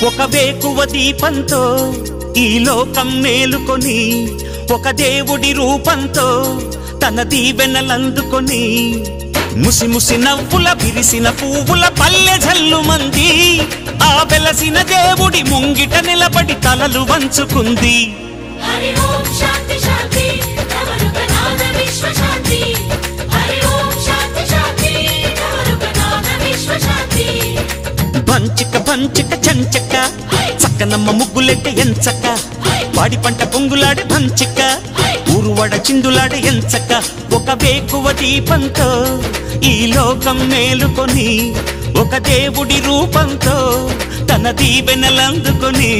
ఒక వేకువ దీపంతో ఈ లోకం మేలుకొని ఒక దేవుడి రూపంతో తన దీవెనలందుకొని ముసి ముసి నవ్వుల విరిసిన పువ్వుల పల్లె జల్లు మంది ఆ వెలసిన దేవుడి ముంగిట నిలబడి తలలు వంచుకుంది. హరి ఓం శాంతి శాంతి నవరుగనాద విశ్వ శాంతి. హరి ఓం శాంతి శాంతి నవరుగనాద విశ్వ శాంతి. బంచిక బంచిక చంచక చక్కనమ్మ ముగ్గులెట్ట ఎంచక వాడి పంట పొంగులాడే బంచిక ఊరువడ చిందులాడే ఎంచక ఒక వేకువ దీపంతో ఈ లోకం మేలుకొని ఒక దేవుడి రూపంతో తన దీవెనలందుకొని